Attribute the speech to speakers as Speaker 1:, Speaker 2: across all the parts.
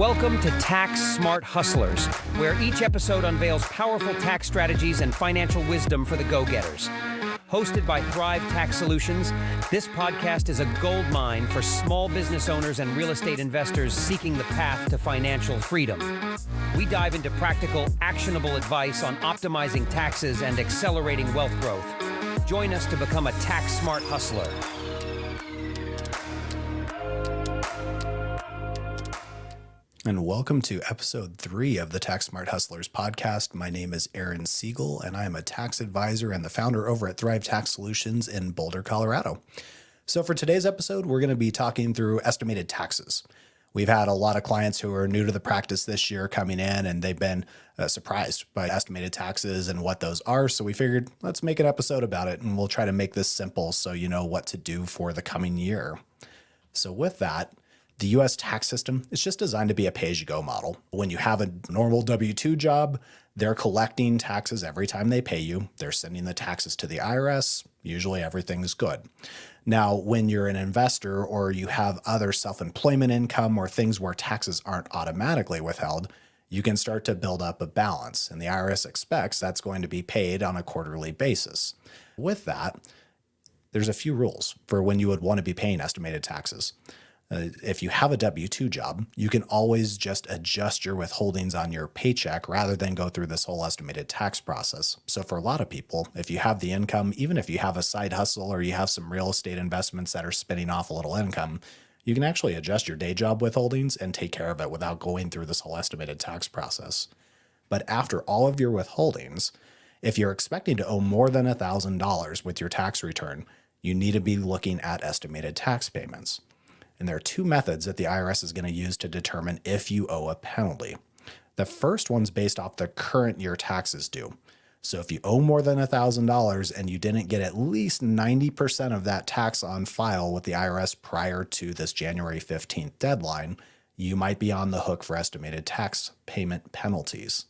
Speaker 1: Welcome to Tax Smart Hustlers, where each episode unveils powerful tax strategies and financial wisdom for the go-getters. Hosted by Thrive Tax Solutions, this podcast is a gold mine for small business owners and real estate investors seeking the path to financial freedom. We dive into practical, actionable advice on optimizing taxes and accelerating wealth growth. Join us to become a tax smart hustler.
Speaker 2: And welcome to episode 3 of the Tax Smart Hustlers podcast. My name is Aaron Siegel, and I am a tax advisor and the founder over at Thrive Tax Solutions in Boulder, Colorado. So for today's episode, we're going to be talking through estimated taxes. We've had a lot of clients who are new to the practice this year coming in, and they've been surprised by estimated taxes and what those are. So we figured, let's make an episode about it, and we'll try to make this simple so you know what to do for the coming year. So with that, the U.S. tax system is just designed to be a pay-as-you-go model. When you have a normal W-2 job, they're collecting taxes every time they pay you. They're sending the taxes to the IRS. Usually everything's good. Now, when you're an investor or you have other self-employment income or things where taxes aren't automatically withheld, you can start to build up a balance, and the IRS expects that's going to be paid on a quarterly basis. With that, there's a few rules for when you would want to be paying estimated taxes. If you have a W-2 job, you can always just adjust your withholdings on your paycheck rather than go through this whole estimated tax process. So for a lot of people, if you have the income, even if you have a side hustle or you have some real estate investments that are spinning off a little income, you can actually adjust your day job withholdings and take care of it without going through this whole estimated tax process. But after all of your withholdings, if you're expecting to owe more than $1,000 with your tax return, you need to be looking at estimated tax payments. And there are two methods that the IRS is going to use to determine if you owe a penalty. The first one's based off the current year taxes due. So if you owe more than $1,000 and you didn't get at least 90% of that tax on file with the IRS prior to this January 15th deadline, you might be on the hook for estimated tax payment penalties.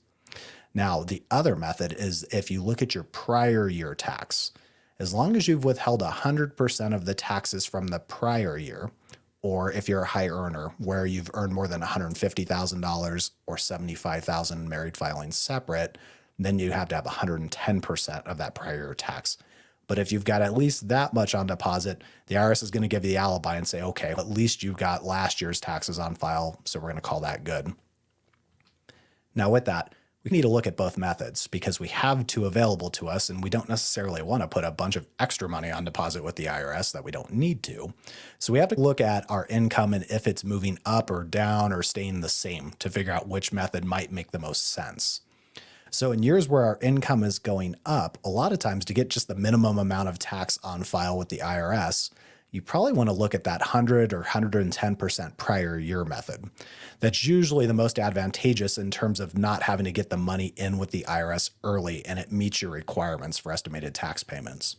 Speaker 2: Now, the other method is if you look at your prior year tax. As long as you've withheld 100% of the taxes from the prior year, or if you're a high earner where you've earned more than $150,000 or $75,000 married filing separate, then you have to have 110% of that prior year tax. But if you've got at least that much on deposit, the IRS is going to give you the alibi and say, okay, at least you've got last year's taxes on file, so we're going to call that good. Now with that, we need to look at both methods because we have two available to us and we don't necessarily want to put a bunch of extra money on deposit with the IRS that we don't need to. So we have to look at our income and if it's moving up or down or staying the same to figure out which method might make the most sense. So in years where our income is going up, a lot of times to get just the minimum amount of tax on file with the IRS, you probably want to look at that 100 or 110% prior year method. That's usually the most advantageous in terms of not having to get the money in with the IRS early, and it meets your requirements for estimated tax payments.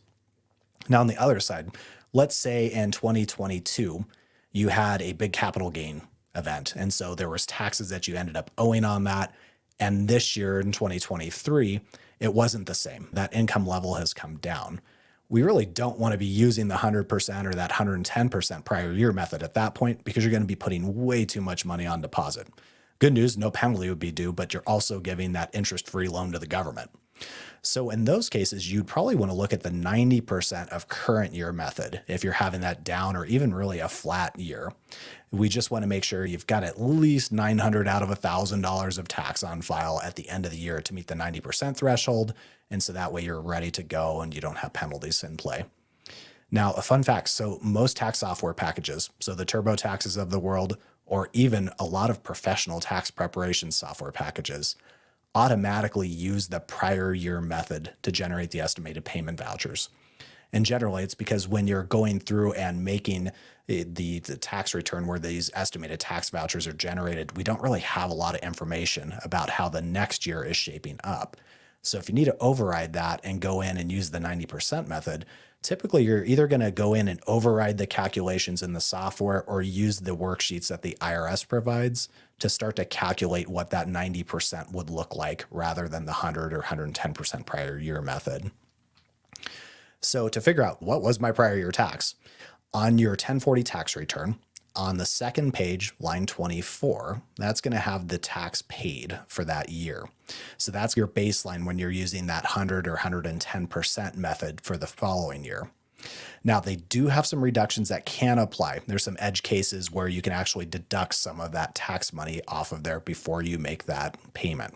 Speaker 2: Now, on the other side, let's say in 2022, you had a big capital gain event, and so there was taxes that you ended up owing on that, and this year in 2023, it wasn't the same. That income level has come down. We really don't want to be using the 100% or that 110% prior year method at that point because you're going to be putting way too much money on deposit. Good news, no penalty would be due, but you're also giving that interest-free loan to the government. So in those cases, you'd probably want to look at the 90% of current year method if you're having that down or even really a flat year. We just want to make sure you've got at least $900 out of $1,000 of tax on file at the end of the year to meet the 90% threshold. And so that way you're ready to go and you don't have penalties in play. Now, a fun fact, so most tax software packages, so the TurboTaxes of the world, or even a lot of professional tax preparation software packages, automatically use the prior year method to generate the estimated payment vouchers. And generally, it's because when you're going through and making the tax return where these estimated tax vouchers are generated, we don't really have a lot of information about how the next year is shaping up. So if you need to override that and go in and use the 90% method, typically you're either going to go in and override the calculations in the software or use the worksheets that the IRS provides to start to calculate what that 90% would look like rather than the 100 or 110% prior year method. So to figure out what was my prior year tax, on your 1040 tax return, on the second page, line 24, that's going to have the tax paid for that year. So that's your baseline when you're using that 100 or 110% method for the following year. Now, they do have some reductions that can apply. There's some edge cases where you can actually deduct some of that tax money off of there before you make that payment.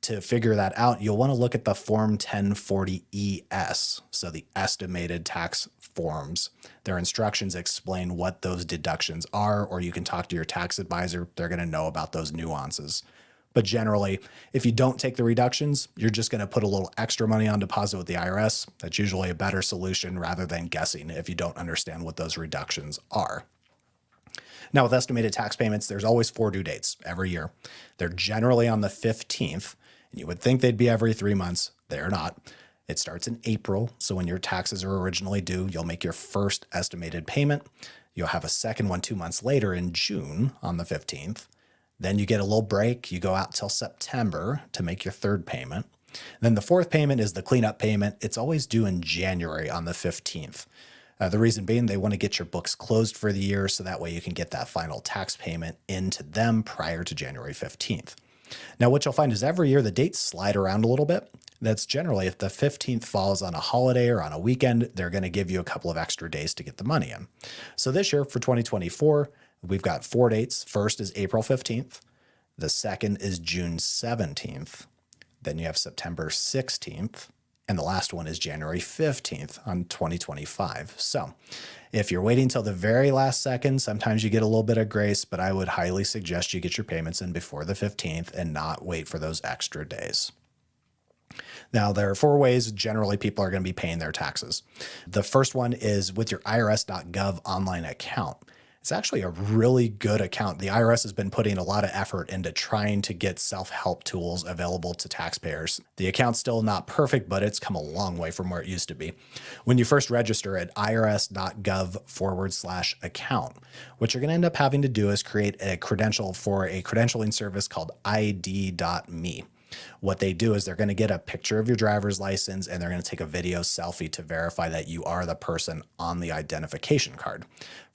Speaker 2: To figure that out, you'll want to look at the Form 1040-ES, so the estimated tax forms. Their instructions explain what those deductions are, or you can talk to your tax advisor. They're going to know about those nuances. But generally, if you don't take the reductions, you're just going to put a little extra money on deposit with the IRS. That's usually a better solution rather than guessing if you don't understand what those reductions are. Now, with estimated tax payments, there's always 4 due dates every year. They're generally on the 15th. And you would think they'd be every 3 months. They're not. It starts in April. So when your taxes are originally due, you'll make your first estimated payment. You'll have a second one 2 months later in June on the 15th. Then you get a little break. You go out till September to make your third payment. Then the fourth payment is the cleanup payment. It's always due in January on the 15th. The reason being they want to get your books closed for the year so that way you can get that final tax payment into them prior to January 15th. Now, what you'll find is every year the dates slide around a little bit. That's generally if the 15th falls on a holiday or on a weekend, they're going to give you a couple of extra days to get the money in. So this year for 2024, we've got 4 dates. First is April 15th. The second is June 17th. Then you have September 16th. And the last one is January 15th on 2025. So if you're waiting till the very last second, sometimes you get a little bit of grace, but I would highly suggest you get your payments in before the 15th and not wait for those extra days. Now, there are 4 ways generally people are going to be paying their taxes. The first one is with your irs.gov online account. It's actually a really good account. The IRS has been putting a lot of effort into trying to get self-help tools available to taxpayers. The account's still not perfect, but it's come a long way from where it used to be. When you first register at irs.gov/account, what you're going to end up having to do is create a credential for a credentialing service called ID.me. What they do is they're going to get a picture of your driver's license and they're going to take a video selfie to verify that you are the person on the identification card.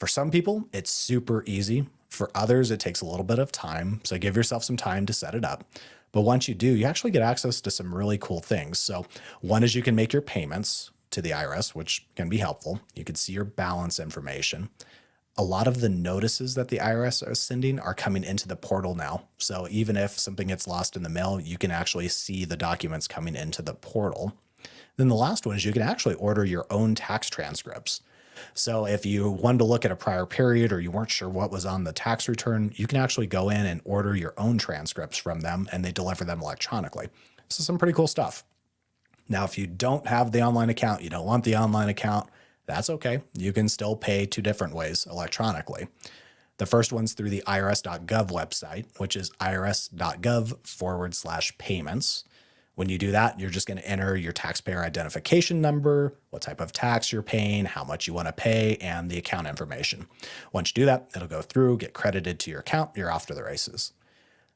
Speaker 2: For some people, it's super easy. For others, it takes a little bit of time. So give yourself some time to set it up. But once you do, you actually get access to some really cool things. So one is you can make your payments to the IRS, which can be helpful. You can see your balance information. A lot of the notices that the IRS are sending are coming into the portal now. So even if something gets lost in the mail, you can actually see the documents coming into the portal. Then the last one is you can actually order your own tax transcripts. So if you wanted to look at a prior period or you weren't sure what was on the tax return, you can actually go in and order your own transcripts from them and they deliver them electronically. So some pretty cool stuff. Now, if you don't have the online account, you don't want the online account, that's okay. You can still pay 2 different ways electronically. The first one's through the irs.gov website, which is irs.gov/payments. When you do that, you're just going to enter your taxpayer identification number, what type of tax you're paying, how much you want to pay, and the account information. Once you do that, it'll go through, get credited to your account, you're off to the races.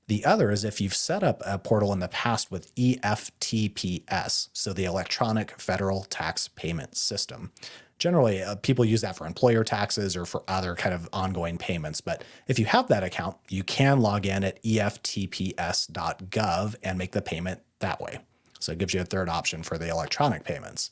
Speaker 2: The other is if you've set up a portal in the past with EFTPS, so the Electronic Federal Tax Payment System. Generally, people use that for employer taxes or for other kind of ongoing payments. But if you have that account, you can log in at EFTPS.gov and make the payment that way. So it gives you a third option for the electronic payments.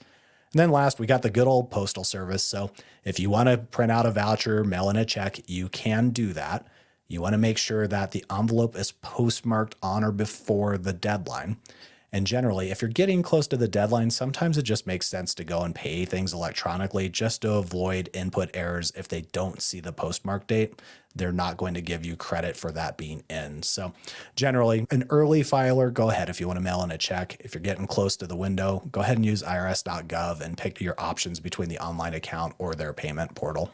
Speaker 2: And then last, we got the good old postal service. So if you want to print out a voucher, mail in a check, you can do that. You want to make sure that the envelope is postmarked on or before the deadline. And generally, if you're getting close to the deadline, sometimes it just makes sense to go and pay things electronically just to avoid input errors. If they don't see the postmark date, they're not going to give you credit for that being in. So generally, an early filer, go ahead if you want to mail in a check. If you're getting close to the window, go ahead and use irs.gov and pick your options between the online account or their payment portal.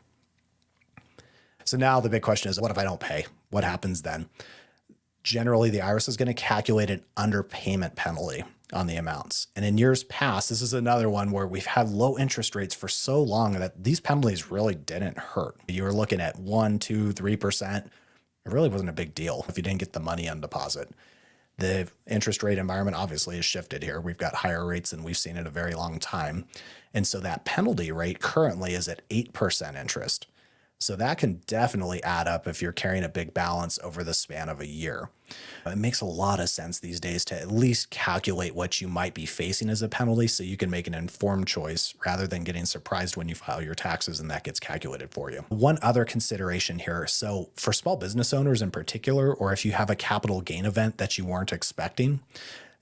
Speaker 2: So now the big question is, what if I don't pay? What happens then? Generally, the IRS is going to calculate an underpayment penalty on the amounts. And in years past, this is another one where we've had low interest rates for so long that these penalties really didn't hurt. You were looking at 1%, 2%, 3%. It really wasn't a big deal if you didn't get the money on deposit. The interest rate environment obviously has shifted here. We've got higher rates than we've seen in a very long time. And so that penalty rate currently is at 8% interest. So that can definitely add up if you're carrying a big balance over the span of a year. It makes a lot of sense these days to at least calculate what you might be facing as a penalty so you can make an informed choice rather than getting surprised when you file your taxes and that gets calculated for you. One other consideration here. So for small business owners in particular, or if you have a capital gain event that you weren't expecting,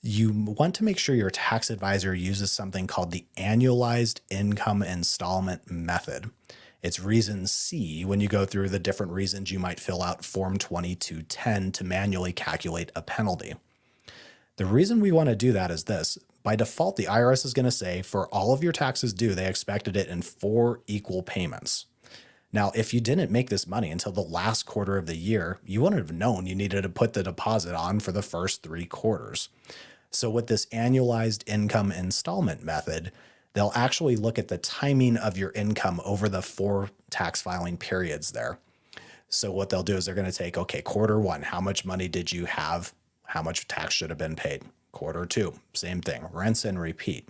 Speaker 2: you want to make sure your tax advisor uses something called the annualized income installment method. It's reason C when you go through the different reasons you might fill out Form 2210 to manually calculate a penalty. The reason we want to do that is this. By default, the IRS is going to say for all of your taxes due, they expected it in 4 equal payments. Now, if you didn't make this money until the last quarter of the year, you wouldn't have known you needed to put the deposit on for the first 3 quarters. So with this annualized income installment method, they'll actually look at the timing of your income over the 4 tax filing periods there. So what they'll do is they're going to take, okay, quarter 1, how much money did you have? How much tax should have been paid? Quarter 2, same thing, rinse and repeat.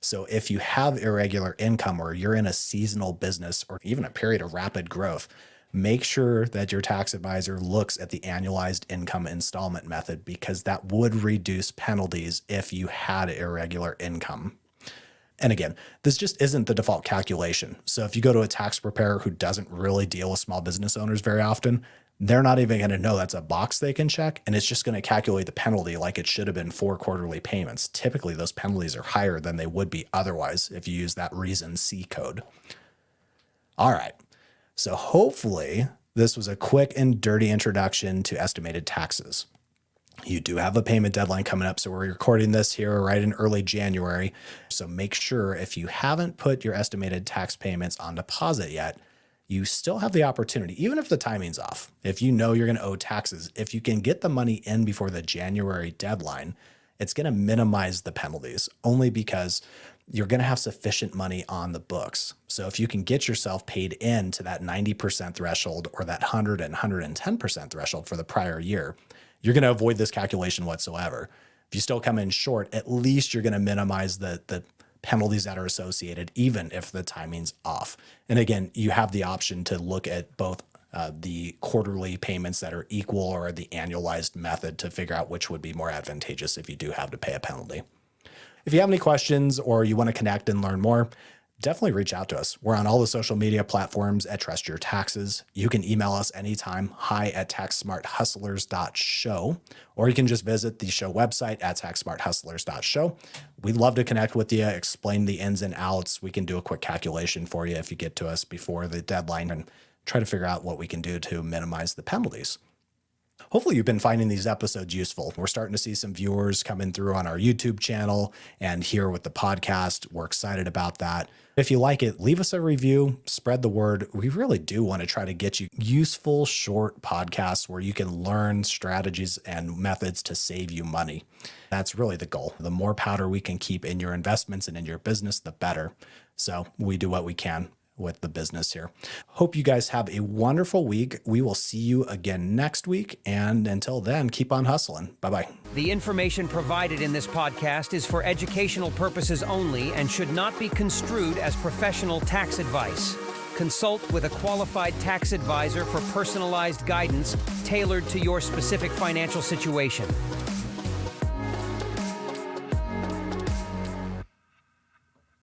Speaker 2: So if you have irregular income or you're in a seasonal business or even a period of rapid growth, make sure that your tax advisor looks at the annualized income installment method because that would reduce penalties if you had irregular income. And again, this just isn't the default calculation. So if you go to a tax preparer who doesn't really deal with small business owners very often, they're not even going to know that's a box they can check, and it's just going to calculate the penalty like it should have been 4 quarterly payments. Typically, those penalties are higher than they would be otherwise if you use that reason C code. All right, so hopefully this was a quick and dirty introduction to estimated taxes. You do have a payment deadline coming up, so we're recording this here right in early January. So make sure if you haven't put your estimated tax payments on deposit yet, you still have the opportunity, even if the timing's off. If you know you're going to owe taxes, if you can get the money in before the January deadline, it's going to minimize the penalties only because you're going to have sufficient money on the books. So if you can get yourself paid in to that 90% threshold or that 100 and 110% threshold for the prior year, you're going to avoid this calculation whatsoever. If you still come in short, at least you're going to minimize the penalties that are associated, even if the timing's off. And again, you have the option to look at both the quarterly payments that are equal or the annualized method to figure out which would be more advantageous if you do have to pay a penalty. If you have any questions or you want to connect and learn more, definitely reach out to us. We're on all the social media platforms at Trust Your Taxes. You can email us anytime, hi@taxsmarthustlers.show, or you can just visit the show website at taxsmarthustlers.show. We'd love to connect with you, explain the ins and outs. We can do a quick calculation for you if you get to us before the deadline and try to figure out what we can do to minimize the penalties. Hopefully you've been finding these episodes useful. We're starting to see some viewers coming through on our YouTube channel and here with the podcast. We're excited about that. If you like it, leave us a review, spread the word. We really do want to try to get you useful, short podcasts where you can learn strategies and methods to save you money. That's really the goal. The more powder we can keep in your investments and in your business, the better. So we do what we can with the business here. Hope you guys have a wonderful week. We will see you again next week. And until then, keep on hustling. Bye-bye.
Speaker 1: The information provided in this podcast is for educational purposes only and should not be construed as professional tax advice. Consult with a qualified tax advisor for personalized guidance tailored to your specific financial situation.